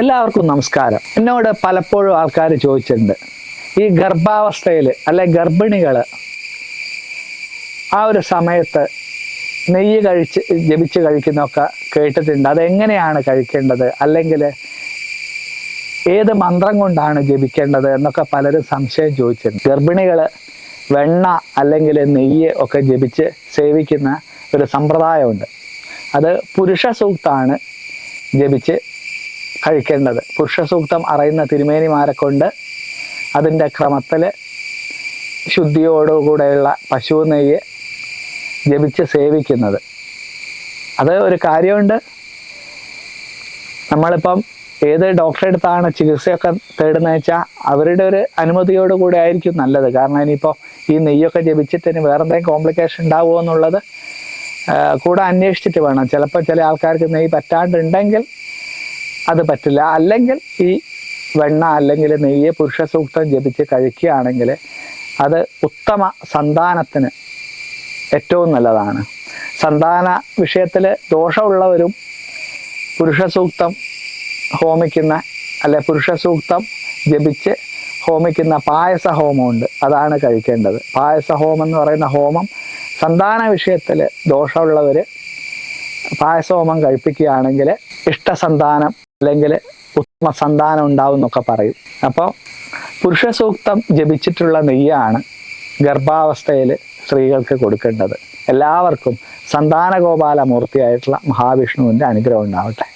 എല്ലാവർക്കും നമസ്കാരം. എന്നോട് പലപ്പോഴും ആൾക്കാർ ചോദിച്ചിട്ടുണ്ട്, ഈ ഗർഭാവസ്ഥയിൽ അല്ലെ ഗർഭിണികൾ ആ ഒരു സമയത്ത് നെയ്യ് ജപിച്ച് കഴിക്കുന്നൊക്കെ കേട്ടിട്ടുണ്ട്. അതെങ്ങനെയാണ് കഴിക്കേണ്ടത്, അല്ലെങ്കിൽ ഏത് മന്ത്രം കൊണ്ടാണ് ജപിക്കേണ്ടത് എന്നൊക്കെ പലരും സംശയം ചോദിച്ചിട്ടുണ്ട്. ഗർഭിണികൾ വെണ്ണ അല്ലെങ്കിൽ നെയ്യ് ഒക്കെ ജപിച്ച് സേവിക്കുന്ന ഒരു സമ്പ്രദായമുണ്ട്. അത് പുരുഷ സൂക്തമാണ് ജപിച്ച് കഴിക്കേണ്ടത്. പുരുഷ സൂക്തം അറിയുന്ന തിരുമേനിമാരെ കൊണ്ട് അതിൻ്റെ ക്രമത്തിൽ ശുദ്ധിയോടുകൂടെയുള്ള പശു നെയ്യ് ജപിച്ച് സേവിക്കുന്നത്. അത് ഒരു കാര്യമുണ്ട്. നമ്മളിപ്പം ഏത് ഡോക്ടറെ അടുത്താണ് ചികിത്സയൊക്കെ തേടുന്നത് വെച്ചാൽ അവരുടെ ഒരു അനുമതിയോടുകൂടെ ആയിരിക്കും നല്ലത്. കാരണം ഇനിയിപ്പോൾ ഈ നെയ്യൊക്കെ ജപിച്ചിട്ട് ഇനി വേറെ എന്തെങ്കിലും കോംപ്ലിക്കേഷൻ ഉണ്ടാവുമോ എന്നുള്ളത് കൂടെ അന്വേഷിച്ചിട്ട് വേണം. ചിലപ്പോൾ ചില ആൾക്കാർക്ക് നെയ്യ് പറ്റാണ്ടുണ്ടെങ്കിൽ അത് പറ്റില്ല. അല്ലെങ്കിൽ ഈ വെണ്ണ അല്ലെങ്കിൽ നെയ്യ് പുരുഷ സൂക്തം ജപിച്ച് കഴിക്കുകയാണെങ്കിൽ അത് ഉത്തമ സന്താനത്തിന് ഏറ്റവും നല്ലതാണ്. സന്താന വിഷയത്തിൽ ദോഷമുള്ളവരും പുരുഷ സൂക്തം ഹോമിക്കുന്ന അല്ലെ പുരുഷ സൂക്തം ജപിച്ച് ഹോമിക്കുന്ന പായസ ഹോമമുണ്ട്, അതാണ് കഴിക്കേണ്ടത്. പായസ ഹോമം എന്ന് പറയുന്ന ഹോമം സന്താന വിഷയത്തിൽ ദോഷമുള്ളവർ പായസഹോമം കഴിപ്പിക്കുകയാണെങ്കിൽ ഇഷ്ടസന്താനം അല്ലെങ്കിൽ ഉത്തമ സന്താനം ഉണ്ടാവും എന്നൊക്കെ പറയും. അപ്പോൾ പുരുഷ സൂക്തം ജപിച്ചിട്ടുള്ള നെയ്യാണ് ഗർഭാവസ്ഥയിൽ സ്ത്രീകൾക്ക് കൊടുക്കേണ്ടത്. എല്ലാവർക്കും സന്താനഗോപാല മൂർത്തിയായിട്ടുള്ള മഹാവിഷ്ണുവിൻ്റെ അനുഗ്രഹം ഉണ്ടാവട്ടെ.